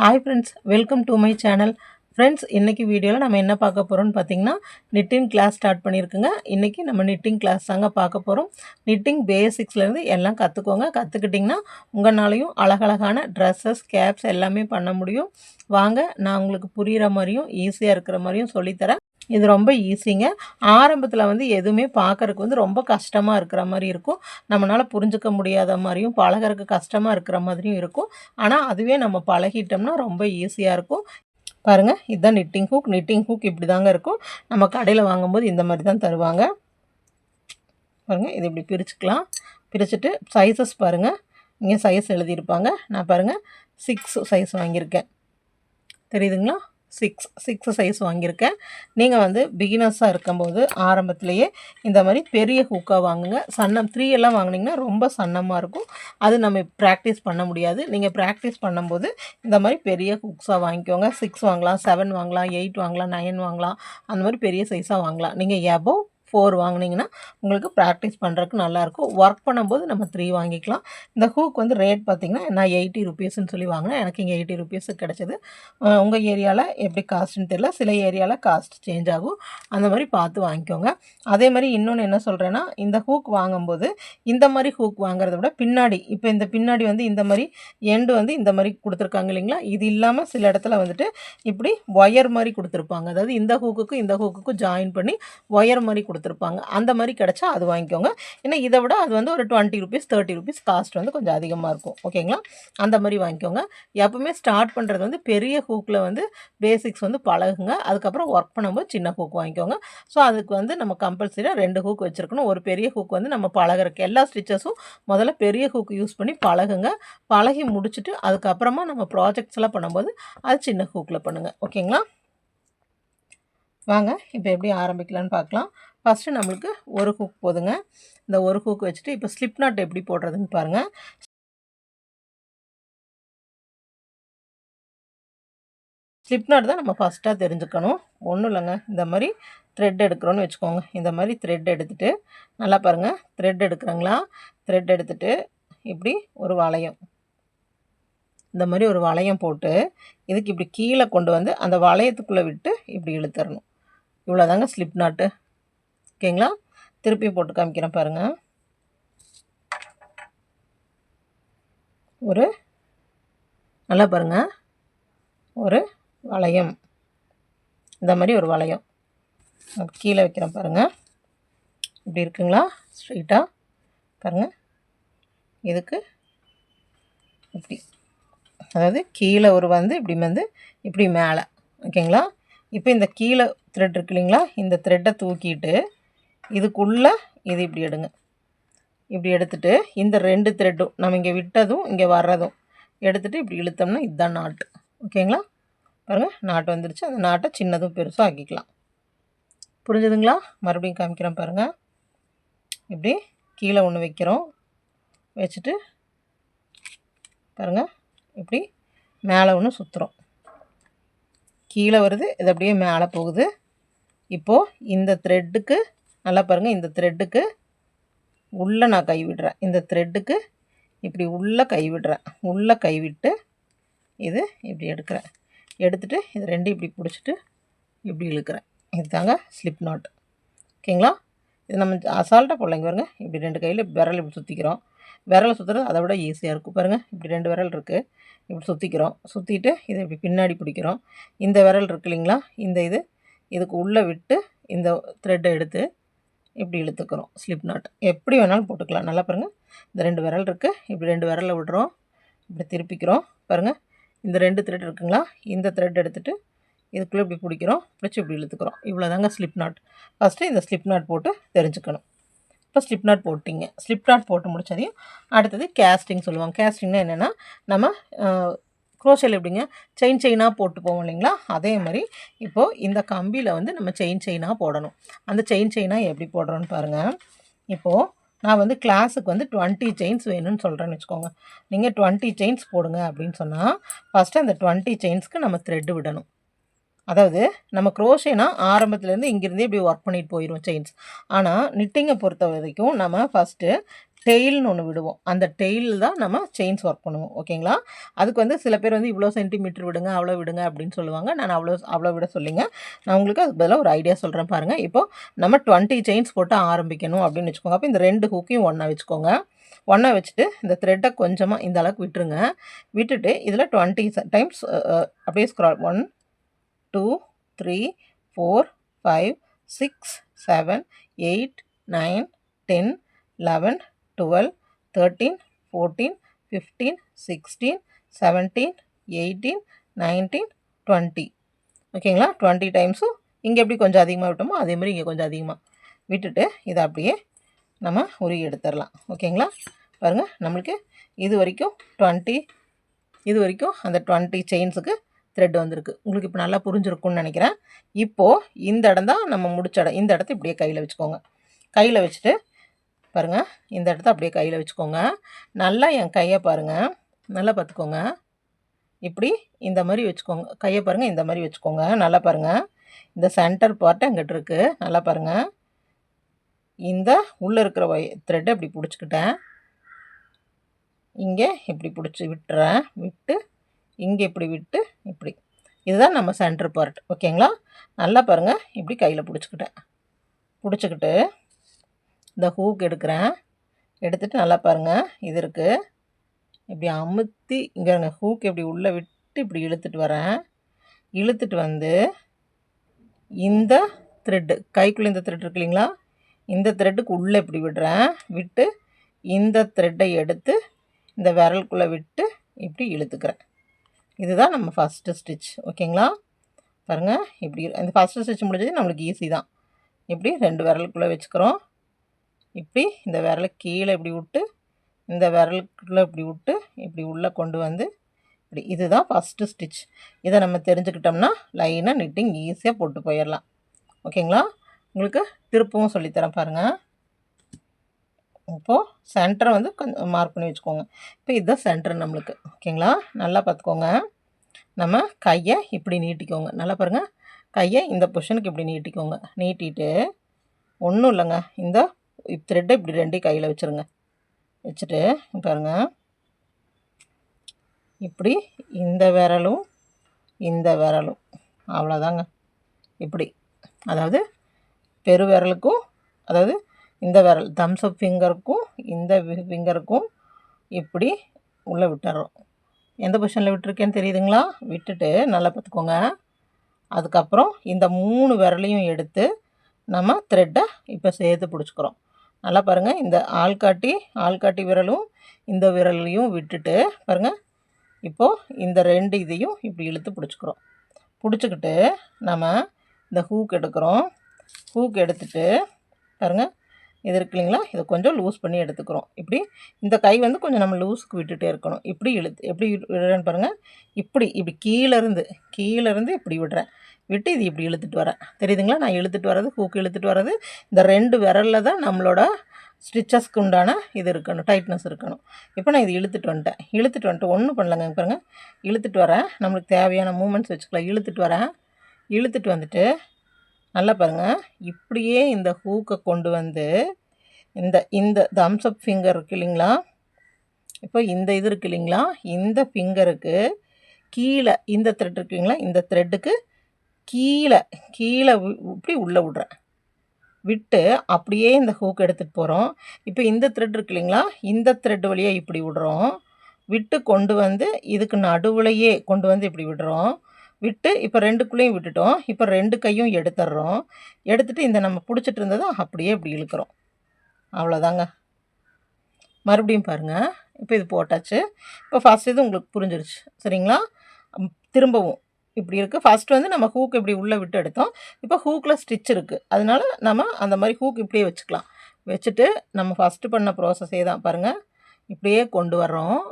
Hi friends, welcome to my channel. Friends, இன்றைக்கி வீடியோவில் நம்ம என்ன பார்க்க போகிறோம்னு பார்த்தீங்கன்னா, நிட்டிங் கிளாஸ் ஸ்டார்ட் பண்ணியிருக்குங்க. இன்றைக்கி நம்ம நிட்டிங் கிளாஸ் தாங்க பார்க்க போகிறோம். நிட்டிங் பேசிக்ஸ்லேருந்து எல்லாம் கற்றுக்கோங்க. கற்றுக்கிட்டிங்கன்னா உங்களாலையும் அழகழகான ட்ரெஸ்ஸஸ், கேப்ஸ் எல்லாமே பண்ண முடியும். வாங்க, நான் உங்களுக்கு புரிகிற மாதிரியும் ஈஸியாக இருக்கிற மாதிரியும் சொல்லித்தரேன். இது ரொம்ப ஈஸிங்க. ஆரம்பத்தில் எதுவுமே பார்க்குறக்கு ரொம்ப கஷ்டமாக இருக்கிற மாதிரி இருக்கும். நம்மளால் புரிஞ்சுக்க முடியாத மாதிரியும் பழகிறதுக்கு கஷ்டமாக இருக்கிற மாதிரியும் இருக்கும். ஆனால் அதுவே நம்ம பழகிட்டோம்னா ரொம்ப ஈஸியாக இருக்கும். பாருங்கள், இதுதான் நிட்டிங் ஹூக். நிட்டிங் ஹூக் இப்படி தாங்க இருக்கும். நம்ம கடையில் வாங்கும்போது இந்த மாதிரி தான் தருவாங்க. பாருங்கள், இது இப்படி பிரிச்சுக்கலாம். பிரிச்சுட்டு சைஸஸ் பாருங்கள், இங்கே சைஸ் எழுதியிருப்பாங்க. நான் பாருங்கள் 6 சைஸ் வாங்கியிருக்கேன். தெரியுதுங்களா? 6 சைஸ் வாங்கியிருக்கேன். நீங்கள் பிகினர்ஸாக இருக்கும்போது ஆரம்பத்துலேயே இந்த மாதிரி பெரிய ஹூக்காக வாங்குங்க. 3 எல்லாம் வாங்கினீங்கன்னா ரொம்ப சன்னமாக இருக்கும். அது நம்ம ப்ராக்டிஸ் பண்ண முடியாது. நீங்கள் ப்ராக்டிஸ் பண்ணும்போது இந்த மாதிரி பெரிய ஹூக்ஸாக வாங்கிக்கோங்க. 6 வாங்கலாம், 7 வாங்கலாம், 8 வாங்கலாம், 9 வாங்கலாம். அந்த மாதிரி பெரிய சைஸாக வாங்கலாம். நீங்கள் எபோவ் 4 வாங்கினீங்கன்னா உங்களுக்கு ப்ராக்டிஸ் பண்ணுறதுக்கு நல்லாயிருக்கும். ஒர்க் பண்ணும்போது நம்ம 3 வாங்கிக்கலாம். இந்த ஹூக் ரேட் பார்த்திங்கன்னா நான் 80 ருபீஸ்ன்னு சொல்லி வாங்கினேன். எனக்கு இங்கே 80 ருபீஸுக்கு கிடச்சிது. உங்கள் ஏரியாவில் எப்படி காஸ்ட்டுன்னு தெரியல. சில ஏரியாவில் காஸ்ட் சேஞ்ச் ஆகும். அந்த மாதிரி பார்த்து வாங்கிக்கோங்க. அதே மாதிரி இன்னொன்று என்ன சொல்கிறேன்னா, இந்த ஹூக் வாங்கும்போது இந்த மாதிரி ஹூக் வாங்குறத விட பின்னாடி, இப்போ இந்த பின்னாடி இந்த மாதிரி எண்டு இந்த மாதிரி கொடுத்துருக்காங்க இல்லைங்களா? இது இல்லாமல் சில இடத்துல இப்படி ஒயர் மாதிரி கொடுத்துருப்பாங்க. அதாவது இந்த ஹூக்குக்கும் ஜாயின் பண்ணி ஒயர் மாதிரி கொடுத்துருப்பாங்க. அந்த மாதிரி கிடச்சா அது வாங்கிக்கோங்க. ஏன்னா இதை விட அது ஒரு 20 ருபீஸ் 30 ருபீஸ் காஸ்ட் கொஞ்சம் அதிகமாக இருக்கும். ஓகேங்களா? அந்த மாதிரி வாங்கிக்கோங்க. எப்பவுமே ஸ்டார்ட் பண்ணுறது பெரிய ஹூக்கில் பேசிக்ஸ் பழகுங்க. அதுக்கப்புறம் ஒர்க் பண்ணும்போது சின்ன ஹூக் வாங்கிக்கோங்க. ஸோ அதுக்கு நம்ம கம்பல்சரியாக 2 ஹூக் வச்சுருக்கணும். ஒரு பெரிய ஹூக் நம்ம பழகிறக்கு எல்லா ஸ்டிச்சஸும் முதல்ல பெரிய ஹூக் யூஸ் பண்ணி பழகுங்க. பழகி முடிச்சுட்டு அதுக்கப்புறமா நம்ம ப்ராஜெக்ட்ஸ் எல்லாம் பண்ணும்போது அது சின்ன ஹூக்கில் பண்ணுங்கள். ஓகேங்களா? வாங்க, இப்போ எப்படி ஆரம்பிக்கலான்னு பார்க்கலாம். ஃபஸ்ட்டு நம்மளுக்கு ஒரு ஹூக் போதுங்க. இந்த ஒரு ஹூக் வச்சுட்டு இப்போ ஸ்லிப் நாட் எப்படி போடுறதுன்னு பாருங்கள். ஸ்லிப் நாட் தான் நம்ம ஃபஸ்ட்டாக தெரிஞ்சுக்கணும். ஒன்றும் இல்லைங்க, இந்த மாதிரி த்ரெட் எடுக்கிறோன்னு வச்சுக்கோங்க. இந்த மாதிரி த்ரெட் எடுத்துகிட்டு நல்லா பாருங்கள், த்ரெட் எடுக்கிறங்களா? த்ரெட் எடுத்துகிட்டு இப்படி ஒரு வளையம், இந்த மாதிரி ஒரு வளையம் போட்டு இதுக்கு இப்படி கீழே கொண்டு அந்த வளையத்துக்குள்ளே விட்டு இப்படி இழுத்துடணும். இவ்வளோதாங்க ஸ்லிப் நாட்டு. ஓகேங்களா? திருப்பி போட்டு காமிக்கிறேன் பாருங்கள். ஒரு நல்லா பாருங்கள், ஒரு வளையம், இந்த மாதிரி ஒரு வளையம் கீழே வைக்கிறேன் பாருங்கள். இப்படி இருக்குங்களா? ஸ்ட்ரெயிட்டாக பாருங்கள். இதுக்கு இப்படி, அதாவது கீழே ஒரு இப்படி இப்படி மேலே. ஓகேங்களா? இப்போ இந்த கீழே த்ரெட் இருக்கு இல்லைங்களா? இந்த த்ரெட்டை தூக்கிட்டு இதுக்குள்ளே இது இப்படி எடுங்க. இப்படி எடுத்துகிட்டு இந்த 2 த்ரெட்டும் நம்ம இங்கே விட்டதும் இங்கே வர்றதும் எடுத்துகிட்டு இப்படி இழுத்தோம்னா இதுதான் நாட்டு. ஓகேங்களா? பாருங்கள், நாட்டு வந்துடுச்சு. அந்த நாட்டை சின்னதும் பெருசும் ஆக்கிக்கலாம். புரிஞ்சுதுங்களா? மறுபடியும் காமிக்கிறேன் பாருங்கள். இப்படி கீழே ஒன்று வைக்கிறோம். வச்சுட்டு பாருங்கள், இப்படி மேலே ஒன்று சுற்றுறோம். கீழே வருது, இது அப்படியே மேலே போகுது. இப்போது இந்த த்ரெட்டுக்கு நல்லா பாருங்கள், இந்த த்ரெட்டுக்கு உள்ளே நான் கை விடுறேன். இந்த த்ரெட்டுக்கு இப்படி உள்ளே கை விடுறேன். உள்ளே கை விட்டு இது இப்படி எடுக்கிறேன். எடுத்துகிட்டு இது 2 இப்படி பிடிச்சிட்டு இப்படி இழுக்கிறேன். இது தாங்க ஸ்லிப் நாட். ஓகேங்களா? இது நம்ம அசால்ட்டாக போடலைங்க பாருங்கள். இப்படி 2 கையில் விரல் இப்படி சுற்றிக்கிறோம். விரலை சுற்றுறது அதை விட ஈஸியாக இருக்குது. பாருங்கள், இப்படி 2 விரல் இருக்குது. இப்படி சுற்றிக்கிறோம். சுற்றிட்டு இதை இப்படி பின்னாடி பிடிக்கிறோம். இந்த விரல் இருக்கு இல்லைங்களா? இதுக்கு உள்ளே விட்டு இந்த த்ரெட்டை எடுத்து இப்படி இழுத்துக்கிறோம். ஸ்லிப் நாட் எப்படி வேணாலும் போட்டுக்கலாம். நல்லா பாருங்கள், இந்த 2 விரல் இருக்குது. இப்படி 2 விரலை விடுறோம். இப்படி திருப்பிக்கிறோம். பாருங்கள், இந்த 2 த்ரெட் இருக்குங்களா? இந்த த்ரெட் எடுத்துகிட்டு இதுக்குள்ளே இப்படி பிடிக்கிறோம். பிடிச்சி இப்படி இழுத்துக்கிறோம். இவ்வளோ தாங்க ஸ்லிப் நாட். ஃபஸ்ட்டு இந்த ஸ்லிப் நாட் போட்டு தெரிஞ்சுக்கணும். இப்போ ஸ்லிப் நாட் போட்டிங்க. ஸ்லிப் நாட் போட்டு முடிச்சதையும் அடுத்தது கேஸ்டிங் சொல்லுவாங்க. கேஸ்டிங்னா என்னென்னா, நம்ம க்ரோஷேல எப்படிங்க செயினாக போட்டு போவோம் இல்லைங்களா? அதே மாதிரி இப்போது இந்த கம்பியில் நம்ம செயினாக போடணும். அந்த செயினாக எப்படி போடுறோன்னு பாருங்கள். இப்போது நான் கிளாஸுக்கு 20 செயின்ஸ் வேணும்னு சொல்கிறேன்னு வச்சுக்கோங்க. நீங்கள் 20 செயின்ஸ் போடுங்க அப்படின்னு சொன்னால் ஃபஸ்ட்டு அந்த 20 செயின்ஸ்க்கு நம்ம த்ரெட்டு விடணும். அதாவது நம்ம க்ரோஷேனா ஆரம்பத்துலேருந்து இங்கேருந்தே இப்படி ஒர்க் பண்ணிட்டு போயிடுவோம் செயின்ஸ். ஆனால் நிட்டிங்கை பொறுத்த வரைக்கும் நம்ம ஃபஸ்ட்டு டெயில்னு ஒன்று விடுவோம். அந்த டெயில் தான் நம்ம செயின்ஸ் ஒர்க் பண்ணுவோம். ஓகேங்களா? அதுக்கு வந்து சில பேர் வந்து இவ்வளோ சென்டிமீட்டர் விடுங்க, அவ்வளோ விடுங்க அப்படின்னு சொல்லுவாங்க. நான் அவ்வளோ விட சொல்லிங்க. நான் உங்களுக்கு அதுக்கு பதிலாக ஒரு ஐடியா சொல்கிறேன் பாருங்கள். இப்போது நம்ம 20 செயின்ஸ் போட்டு ஆரம்பிக்கணும் அப்படின்னு வச்சுக்கோங்க. அப்போ இந்த 2 ஹூக்கையும் ஒன்றா வச்சுக்கோங்க. ஒன்றா வச்சுட்டு இந்த த்ரெட்டை கொஞ்சமாக இந்த அளவுக்கு விட்டுருங்க. விட்டுட்டு இதில் 20 டைம்ஸ் அப்படியே ஸ்க்ரால் 1 2 3 4 5 6 7 8 9 10 11 12 13 14 15 16 17 18 19 20. ஓகேங்களா? 20 டைம்ஸும் இங்கே எப்படி கொஞ்சம் அதிகமாக விட்டோமோ அதே மாதிரி இங்கே கொஞ்சம் அதிகமாக விட்டுட்டு இதை அப்படியே நம்ம உருகி எடுத்துடலாம். ஓகேங்களா? பாருங்கள், நம்மளுக்கு இது வரைக்கும் 20 இது வரைக்கும் அந்த 20 செயின்ஸுக்கு த்ரெட் வந்திருக்கு. உங்களுக்கு இப்போ நல்லா புரிஞ்சிருக்கும்னு நினைக்கிறேன். இப்போது இந்த இடம் தான் நம்ம முடிச்ச இடம். இந்த இடத்த இப்படியே கையில் வச்சுக்கோங்க. கையில் வச்சுட்டு பாருங்கள், இந்த இடத்த அப்படியே கையில் வச்சுக்கோங்க. நல்லா என் கையை பாருங்கள், நல்லா பார்த்துக்கோங்க. இப்படி இந்த மாதிரி வச்சுக்கோங்க. கையை பாருங்கள், இந்த மாதிரி வச்சுக்கோங்க. நல்லா பாருங்கள், இந்த சென்டர் பார்ட்டு அங்கிட்டு இருக்குது. நல்லா பாருங்கள், இந்த உள்ளே இருக்கிற த்ரெட்டை இப்படி பிடிச்சிக்கிட்டேன். இங்கே இப்படி பிடிச்சி விட்டுறேன். விட்டு இங்கே இப்படி விட்டு இப்படி, இதுதான் நம்ம சென்டர் பார்ட். ஓகேங்களா? நல்லா பாருங்கள், இப்படி கையில் பிடிச்சிக்கிட்டு இந்த ஹூக் எடுக்கிறேன். எடுத்துகிட்டு நல்லா பாருங்கள், இது இருக்குது. இப்படி அமுத்தி இங்கே ஹூக் இப்படி உள்ளே விட்டு இப்படி இழுத்துட்டு வரேன். இழுத்துட்டு வந்து இந்த த்ரெட்டு கைக்குள்ளே இந்த த்ரெட் இருக்கு இல்லைங்களா, இந்த த்ரெட்டுக்கு உள்ளே இப்படி விடுறேன். விட்டு இந்த த்ரெட்டை எடுத்து இந்த விரலுக்குள்ளே விட்டு இப்படி இழுத்துக்கிறேன். இதுதான் நம்ம ஃபஸ்ட்டு ஸ்டிச். ஓகேங்களா? பாருங்கள், இப்படி இந்த ஃபஸ்ட்டு ஸ்டிச் முடிஞ்சது நம்மளுக்கு ஈஸி தான். இப்படி 2 விரலுக்குள்ளே வச்சுக்கிறோம். இப்படி இந்த விரலை கீழே இப்படி விட்டு இந்த விரலுக்குள்ளே இப்படி விட்டு இப்படி உள்ளே கொண்டு வந்து இப்படி, இதுதான் ஃபஸ்ட்டு ஸ்டிச். இதை நம்ம தெரிஞ்சுக்கிட்டோம்னா லைனாக நிட்டிங் ஈஸியாக போட்டு போயிடலாம். ஓகேங்களா? உங்களுக்கு திருப்பவும் சொல்லித்தரேன் பாருங்கள். இப்போது சென்டரை வந்து கொஞ்சம் மார்க் பண்ணி வச்சுக்கோங்க. இப்போ இதுதான் சென்டர் நம்மளுக்கு. ஓகேங்களா? நல்லா பார்த்துக்கோங்க. நம்ம கையை இப்படி நீட்டிக்கோங்க. நல்லா பாருங்கள், கையை இந்த பொசிஷனுக்கு இப்படி நீட்டிக்கோங்க. நீட்டிட்டு ஒன்றும் இல்லைங்க, இந்த த்ரெட்டை இப்படி 2 கையில் வச்சுருங்க. வச்சுட்டு பாருங்கள், இப்படி இந்த விரலும் இந்த விரலும் அவ்வளோதாங்க. இப்படி, அதாவது பெரு விரலுக்கும், அதாவது இந்த விரல் தம்ஸ் அப் ஃபிங்கருக்கும் இந்த ஃபிங்கருக்கும் இப்படி உள்ளே விட்டுறோம். எந்த பொசிஷனில் விட்டுருக்கேன்னு தெரியுதுங்களா? விட்டுட்டு நல்லா பார்த்துக்கோங்க. அதுக்கப்புறம் இந்த 3 விரலையும் எடுத்து நம்ம த்ரெட்டை இப்போ சேர்த்து பிடிச்சிக்கிறோம். நல்லா பாருங்கள், இந்த ஆள்காட்டி விரலும் இந்த விரலையும் விட்டுட்டு பாருங்கள், இப்போது இந்த 2 இதையும் இப்படி இழுத்து பிடிச்சிக்கிறோம். பிடிச்சிக்கிட்டு நம்ம இந்த ஹூக் எடுக்கிறோம். ஹூக் எடுத்துகிட்டு பாருங்கள், இது இருக்கு இல்லைங்களா, இதை கொஞ்சம் லூஸ் பண்ணி எடுத்துக்கிறோம். இப்படி இந்த கை வந்து கொஞ்சம் நம்ம லூஸுக்கு விட்டுகிட்டே இருக்கணும். இப்படி எப்படி விடுறேன்னு பாருங்கள். இப்படி கீழேருந்து இப்படி விடுறேன். விட்டு இது இப்படி இழுத்துட்டு வரேன். தெரியுதுங்களா? நான் இழுத்துட்டு வர்றது, ஹூக்கு இழுத்துட்டு வர்றது, இந்த 2 விரலில் தான் நம்மளோட ஸ்டிச்சஸ்க்கு உண்டான இது இருக்கணும், டைட்னஸ் இருக்கணும். இப்போ நான் இது இழுத்துட்டு வந்துட்டு ஒன்றும் பண்ணலங்க. பாருங்கள், இழுத்துட்டு வரேன். நம்மளுக்கு தேவையான மூமெண்ட்ஸ் வச்சுக்கலாம். இழுத்துட்டு வந்துட்டு நல்லா பாருங்கள், இப்படியே இந்த ஹூக்கை கொண்டு வந்து இந்த தம்ஸ் அப் ஃபிங்கர் இருக்குது இல்லைங்களா, இப்போ இந்த இது இருக்குது இல்லைங்களா, இந்த ஃபிங்கருக்கு கீழே இந்த த்ரெட் இருக்குங்களா, இந்த த்ரெட்டுக்கு கீழே இப்படி உள்ளே விட்றேன். விட்டு அப்படியே இந்த ஹூக் எடுத்துகிட்டு போகிறோம். இப்போ இந்த த்ரெட் இருக்கு இல்லைங்களா, இந்த த்ரெட் வழியாக இப்படி விடுறோம். விட்டு கொண்டு வந்து இதுக்கு நடுவுலையே கொண்டு வந்து இப்படி விடுறோம். விட்டு இப்போ 2க்குள்ளேயும் விட்டுட்டோம். இப்போ 2 கையும் எடுத்துடுறோம். எடுத்துகிட்டு இந்த நம்ம பிடிச்சிட்டு இருந்ததை அப்படியே இப்படி இழுக்கிறோம். அவ்வளோதாங்க. மறுபடியும் பாருங்கள், இப்போ இது போட்டாச்சு. இப்போ ஃபஸ்ட் இது உங்களுக்கு புரிஞ்சிருச்சு சரிங்களா? திரும்பவும் இப்படி இருக்குது. ஃபஸ்ட்டு வந்து நம்ம ஹூக் இப்படி உள்ளே விட்டு எடுத்தோம். இப்போ ஹூக்கில் ஸ்டிச் இருக்குது, அதனால நம்ம அந்த மாதிரி ஹூக் இப்படியே வச்சுக்கலாம். வச்சுட்டு நம்ம ஃபஸ்ட்டு பண்ண ப்ராசஸே தான் பாருங்கள், இப்படியே கொண்டு வர்றோம்.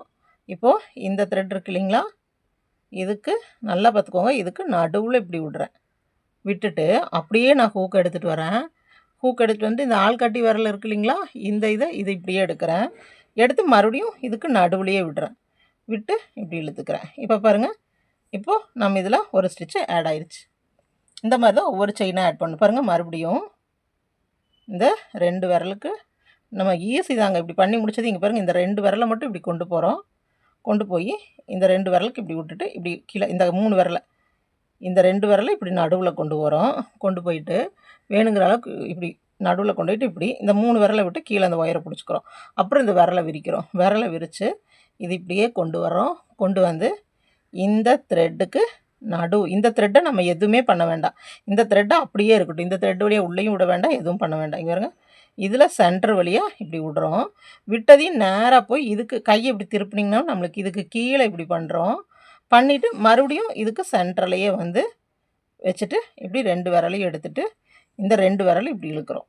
இப்போது இந்த த்ரெட் இருக்கு இல்லைங்களா, இதுக்கு நல்லா பார்த்துக்கோங்க, இதுக்கு நடுவில் இப்படி விடுறேன். விட்டுட்டு அப்படியே நான் ஹூக் எடுத்துகிட்டு வரேன். ஹூக் எடுத்துகிட்டு வந்து இந்த ஆள்காட்டி விரல் இருக்கு இல்லைங்களா, இதை இப்படியே எடுக்கிறேன். எடுத்து மறுபடியும் இதுக்கு நடுவுலையே விடுறேன். விட்டு இப்படி இழுத்துக்கிறேன். இப்போ பாருங்கள், இப்போது நம்ம இதில் ஒரு ஸ்டிச்சு ஆட் ஆயிடுச்சு. இந்த மாதிரி தான் ஒவ்வொரு செயினாக ஆட் பண்ணணும். பாருங்கள், மறுபடியும் இந்த 2 விரலுக்கு நம்ம ஈஸி தாங்க. இப்படி பண்ணி முடிச்சது இங்கே பாருங்கள், இந்த 2 விரலை மட்டும் இப்படி கொண்டு போகிறோம். கொண்டு போய் இந்த 2 விரலுக்கு இப்படி விட்டுட்டு இப்படி கீழே இந்த 3 விரலை, இந்த 2 விரலை இப்படி நடுவில் கொண்டு வரோம். கொண்டு போயிட்டு வேணுங்கிற அளவுக்கு இப்படி நடுவில் கொண்டு போயிட்டு இப்படி இந்த 3 விரலை விட்டு கீழே அந்த ஒயரை பிடிச்சிக்கிறோம். அப்புறம் இந்த விரலை விரிக்கிறோம். விரலை விரித்து இது இப்படியே கொண்டு வரோம். கொண்டு வந்து இந்த த்ரெட்டுக்கு இந்த த்ரெட்டை நம்ம எதுவுமே பண்ண வேண்டாம். இந்த த்ரெட்டை அப்படியே இருக்கட்டும். இந்த த்ரெட் வழியாக உள்ளேயும் விட வேண்டாம், எதுவும் பண்ண வேண்டாம். இங்கே பாருங்க, இதில் சென்டர் வழியாக இப்படி விடுறோம். விட்டதையும் நேராக போய் இதுக்கு கையை இப்படி திருப்பினீங்கன்னா நம்மளுக்கு இதுக்கு கீழே இப்படி பண்ணுறோம். பண்ணிவிட்டு மறுபடியும் இதுக்கு சென்டர்லையே வந்து வச்சுட்டு இப்படி 2 விரலையும் எடுத்துகிட்டு இந்த 2 விரல் இப்படி இழுக்கிறோம்.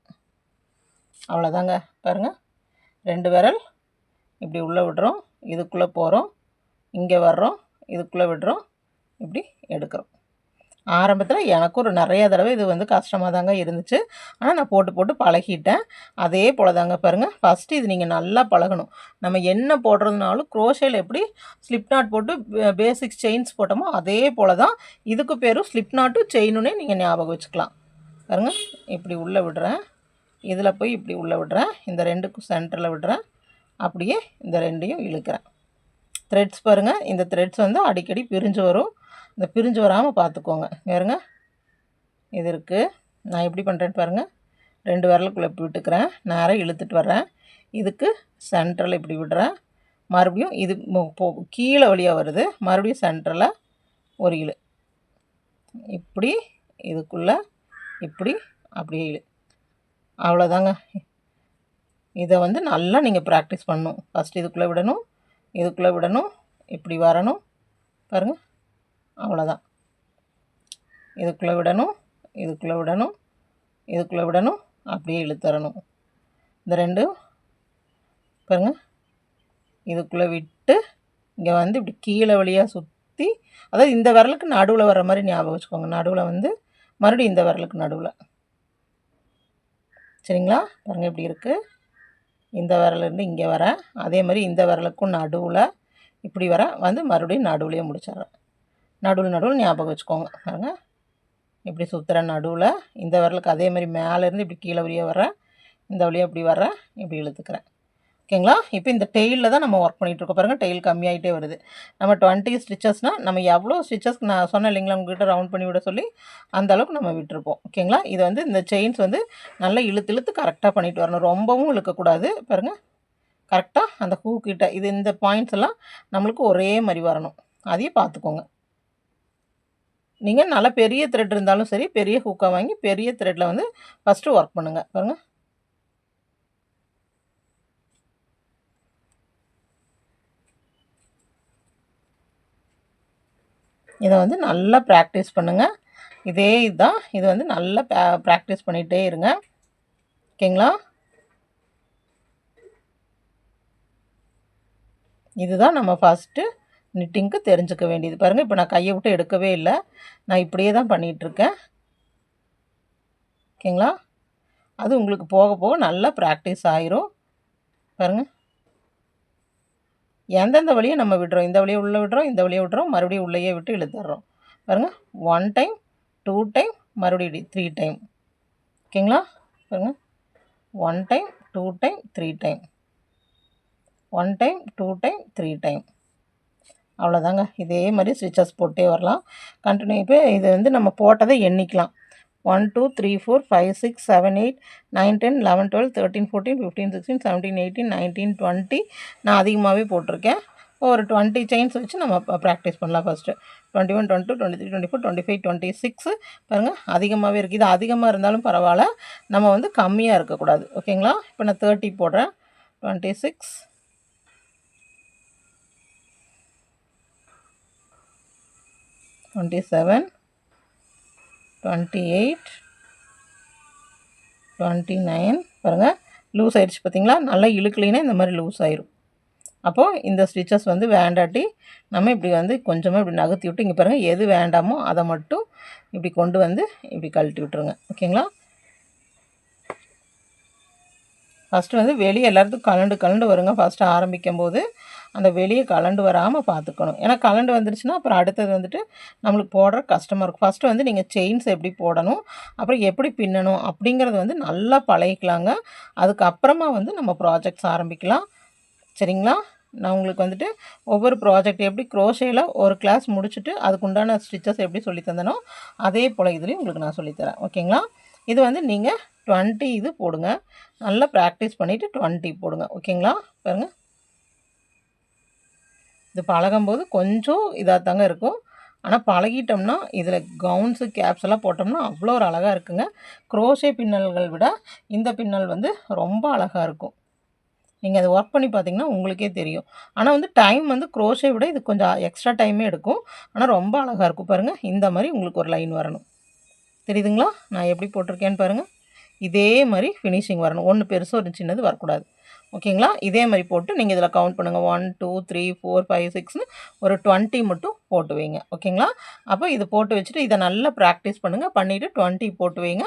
அவ்வளோதாங்க. பாருங்கள், 2 விரல் இப்படி உள்ளே விடுறோம், இதுக்குள்ளே போகிறோம், இங்கே வர்றோம், இதுக்குள்ளே விடுறோம், இப்படி எடுக்கிறோம். ஆரம்பத்தில் எனக்கும் நிறைய தடவை இது வந்து கஷ்டமாக தாங்க இருந்துச்சு. ஆனால் நான் போட்டு போட்டு பழகிட்டேன். அதே போல் தாங்க பாருங்கள். ஃபஸ்ட்டு இது நீங்கள் நல்லா பழகணும். நம்ம என்ன போடுறதுனாலும் குரோஷேயில் எப்படி ஸ்லிப் நாட் போட்டு பேசிக்ஸ் செயின்ஸ் போட்டோமோ அதே போல் தான் இதுக்கு பேரும் ஸ்லிப் நாட்டும் செயினுன்னே நீங்கள் ஞாபகம் வச்சுக்கலாம். பாருங்கள், இப்படி உள்ளே விடுறேன், இதில் போய் இப்படி உள்ளே விடுறேன், இந்த 2க்கும் சென்டரில் விடுறேன், அப்படியே இந்த 2ஐயும் இழுக்கிறேன். த்ரெட்ஸ் பாருங்கள், இந்த த்ரெட்ஸ் வந்து அடிக்கடி பிரிஞ்சு வரும். இந்த பிரிஞ்சு வராமல் பார்த்துக்கோங்க. பாருங்க, இது இருக்குது. நான் எப்படி பண்ணுறேன்னு பாருங்கள். 2 விரலுக்குள்ளே இப்படி விட்டுக்கிறேன், நேராக இழுத்துட்டு வர்றேன், இதுக்கு சென்டரில் இப்படி விடுறேன், மறுபடியும் இது கீழே வழியாக வருது, மறுபடியும் சென்டரில் ஒரு இழு, இப்படி இதுக்குள்ளே இப்படி அப்படியே இழு. அவ்வளோதாங்க. இதை வந்து நல்லா நீங்கள் ப்ராக்டிஸ் பண்ணணும். ஃபஸ்ட்டு இதுக்குள்ளே விடணும், இதுக்குள்ளே விடணும், இப்படி வரணும். பாருங்கள், அவ்வளோதான். இதுக்குள்ளே விடணும், இதுக்குள்ளே விடணும், இதுக்குள்ளே விடணும், அப்படியே இழுத்தரணும். இந்த 2 பாருங்கள், இதுக்குள்ளே விட்டு இங்கே வந்து இப்படி கீழே வழியாக சுற்றி, அதாவது இந்த விரலுக்கு நடுவில் வர்ற மாதிரி ஞாபகம் வச்சுக்கோங்க. நடுவில் வந்து மறுபடியும் இந்த விரலுக்கு நடுவில். சரிங்களா? பாருங்கள், இப்படி இருக்குது. இந்த விரலேருந்து இங்கே வரேன், அதே மாதிரி இந்த விரலுக்கும் நடுவில் இப்படி வரேன், வந்து மறுபடியும் நடுவுலையே முடிச்சிட்றேன். நடுவில் ஞாபகம் வச்சுக்கோங்க. பாருங்கள், இப்படி சுற்றுறேன் நடுவில். இந்த விரலுக்கு அதே மாதிரி மேலேருந்து இப்படி கீழே வழியாக வரேன், இந்த வழியாக இப்படி வரேன், இப்படி இழுத்துக்கிறேன். ஓகேங்களா? இப்போ இந்த டெயிலில் தான் நம்ம ஒர்க் பண்ணிகிட்ருக்கோம். பாருங்கள், டெயில் கம்மியாகிட்டே வருது. நம்ம 20 ஸ்டிச்சஸ்னால் நம்ம எவ்வளோ ஸ்டிச்சஸ்க்கு நான் சொன்னேன் இல்லைங்களா உங்கள்கிட்ட ரவுண்ட் பண்ணி விட சொல்லி, அந்தளவுக்கு நம்ம விட்டுருப்போம். ஓகேங்களா? இது வந்து இந்த செயின்ஸ் வந்து நல்லா இழுத்து கரெக்டாக பண்ணிட்டு வரணும். ரொம்பவும் இழுக்கக்கூடாது. பாருங்கள், கரெக்டாக அந்த ஹூ கிட்ட இது இந்த பாயிண்ட்ஸ் எல்லாம் நம்மளுக்கு ஒரே மாதிரி வரணும். அதையும் பார்த்துக்கோங்க. நீங்கள் நல்லா பெரிய த்ரெட் இருந்தாலும் சரி, பெரிய ஹூக்காக வாங்கி பெரிய த்ரெட்டில் வந்து ஃபஸ்ட்டு ஒர்க் பண்ணுங்கள். பாருங்கள், இதை வந்து நல்லா ப்ராக்டிஸ் பண்ணுங்கள். இதே இதுதான், இது வந்து நல்லா ப்ராக்டிஸ் பண்ணிகிட்டே இருங்க. ஓகேங்களா? இதுதான் நம்ம ஃபஸ்ட்டு நிட்டிங்க்கு தெரிஞ்சுக்க வேண்டியது. பாருங்கள், இப்போ நான் கையை விட்டு எடுக்கவே இல்லை, நான் இப்படியே தான் பண்ணிகிட்ருக்கேன். ஓகேங்களா? அது உங்களுக்கு போக போக நல்லா ப்ராக்டிஸ் ஆயிரும். பாருங்கள், எந்தெந்த வழியை நம்ம விடுறோம், இந்த வழியை உள்ளே விடுறோம், இந்த வழியை விடுறோம், மறுபடியும் உள்ளேயே விட்டு இழுத்துடுறோம். பாருங்கள், 1 டைம், 2 டைம், மறுபடியும் 3 டைம். ஓகேங்களா? பாருங்கள், 1 time, 2 time, 3 time, 1 time, 2 time, 3 time. அவ்வளோதாங்க. இதே மாதிரி ஸ்டிச்சஸ் போட்டே வரலாம். கண்டினியூ. இப்போ இது வந்து நம்ம போட்டதை எண்ணிக்கலாம். 1 2 3 4 5 6 7 8 9 10 11 12 13 14 15 16 17 18 19 20. நான் அதிகமாகவே போட்டிருக்கேன். ஒரு 20 செயின்ஸ் வச்சு நம்ம ப்ராக்டிஸ் பண்ணலாம். ஃபஸ்ட்டு 21 22 23 24 25 26. பாருங்கள், அதிகமாகவே இருக்குது. இது அதிகமாக இருந்தாலும் பரவாயில்ல, நம்ம வந்து கம்மியாக இருக்கக்கூடாது. ஓகேங்களா? இப்போ நான் 30 போடுறேன். 26 27 28 29. பாருங்கள், லூஸ் ஆயிடுச்சு. பார்த்திங்களா? நல்லா இழுக்கலைன்னா இந்த மாதிரி லூஸ் ஆயிரும். அப்போது இந்த ஸ்டிச்சஸ் வந்து வேண்டாட்டி நம்ம இப்படி வந்து கொஞ்சமாக இப்படி நகர்த்தி விட்டு, இங்கே பாருங்கள், எது வேண்டாமோ அதை மட்டும் இப்படி கொண்டு வந்து இப்படி கழட்டி விட்டுருங்க. ஓகேங்களா? ஃபஸ்ட்டு வந்து வெளியே எல்லாத்துக்கும் கலண்டு வருங்க ஃபஸ்ட்டு ஆரம்பிக்கும் போது. அந்த வெளியே கலண்டு வராமல் பார்த்துக்கணும். ஏன்னா கலண்டு வந்துருச்சுன்னா அப்புறம் அடுத்தது வந்துட்டு நம்மளுக்கு போடுற கஷ்டமாக இருக்கும். ஃபஸ்ட்டு வந்து நீங்கள் செயின்ஸ் எப்படி போடணும், அப்புறம் எப்படி பின்னணும் அப்படிங்கிறது வந்து நல்லா பழகிக்கலாங்க. அதுக்கப்புறமா வந்து நம்ம ப்ராஜெக்ட்ஸ் ஆரம்பிக்கலாம். சரிங்களா? நான் உங்களுக்கு வந்துட்டு ஒவ்வொரு ப்ராஜெக்ட் எப்படி குரோஷேல ஒரு கிளாஸ் முடிச்சுட்டு அதுக்கு உண்டான ஸ்டிச்சஸ் எப்படி சொல்லி தந்தனோ அதே போல் இதுலேயும் உங்களுக்கு நான் சொல்லித்தரேன். ஓகேங்களா? இது வந்து நீங்கள் 20 இது போடுங்க. நல்லா ப்ராக்டிஸ் பண்ணிவிட்டு 20 போடுங்க. ஓகேங்களா? பாருங்கள், இது பழகும்போது கொஞ்சம் இதாக தாங்க இருக்கும். ஆனால் பழகிட்டோம்னா இதில் கவுன்ஸு கேப்ஸ் எல்லாம் போட்டோம்னா அவ்வளோ ஒரு அழகாக இருக்குங்க. குரோஷே பின்னல்கள் விட இந்த பின்னல் வந்து ரொம்ப அழகாக இருக்கும். நீங்கள் அதை ஒர்க் பண்ணி பார்த்தீங்கன்னா உங்களுக்கே தெரியும். ஆனால் வந்து டைம் வந்து குரோஷே விட இது கொஞ்சம் எக்ஸ்ட்ரா டைமே எடுக்கும். ஆனால் ரொம்ப அழகாக இருக்கும். பாருங்கள், இந்த மாதிரி உங்களுக்கு ஒரு லைன் வரணும். தெரியுதுங்களா? நான் எப்படி போட்டிருக்கேன்னு பாருங்கள். இதே மாதிரி ஃபினிஷிங் வரணும். ஒன்று பெருசு ஒரு சின்னது வரக்கூடாது. ஓகேங்களா? இதே மாதிரி போட்டு நீங்கள் இதில் கவுண்ட் பண்ணுங்கள். 1 2 3 4 5 6ன்னு ஒரு 20 மட்டும் போட்டு வைங்க. ஓகேங்களா? அப்போ இது போட்டு வச்சுட்டு இதை நல்லா ப்ராக்டிஸ் பண்ணுங்கள். பண்ணிவிட்டு 20 போட்டு வைங்க.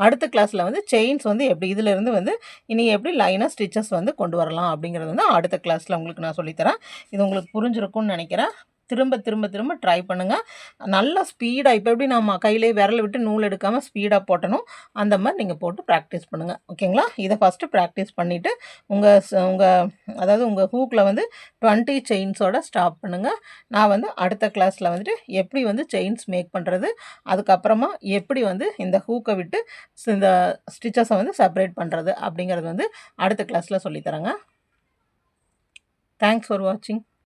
அடுத்த கிளாஸில் வந்து செயின்ஸ் வந்து எப்படி இதிலேருந்து வந்து இனி எப்படி லைனாக ஸ்டிச்சஸ் வந்து கொண்டு வரலாம் அப்படிங்கிறது வந்து அடுத்த கிளாஸில் உங்களுக்கு நான் சொல்லித்தரேன். இது உங்களுக்கு புரிஞ்சிருக்கும்னு நினைக்கிறேன். திரும்ப திரும்ப திரும்ப ட்ரை பண்ணுங்கள். நல்லா ஸ்பீடாக இப்போ எப்படி நம்ம கையிலே விரல விட்டு நூல் எடுக்காமல் ஸ்பீடாக போட்டணும் அந்த மாதிரி நீங்கள் போட்டு ப்ராக்டிஸ் பண்ணுங்கள். ஓகேங்களா? இதை ஃபஸ்ட்டு ப்ராக்டிஸ் பண்ணிவிட்டு உங்கள் ஹூக்கில் வந்து 20 செயின்ஸோட ஸ்டாப் பண்ணுங்கள். நான் வந்து அடுத்த கிளாஸில் வந்துட்டு எப்படி வந்து செயின்ஸ் மேக் பண்ணுறது, அதுக்கப்புறமா எப்படி வந்து இந்த ஹூக்கை விட்டு இந்த ஸ்டிச்சஸை வந்து செப்பரேட் பண்ணுறது அப்படிங்கிறது வந்து அடுத்த கிளாஸில் சொல்லித்தரேங்க. தேங்க்ஸ் ஃபார் வாட்சிங்.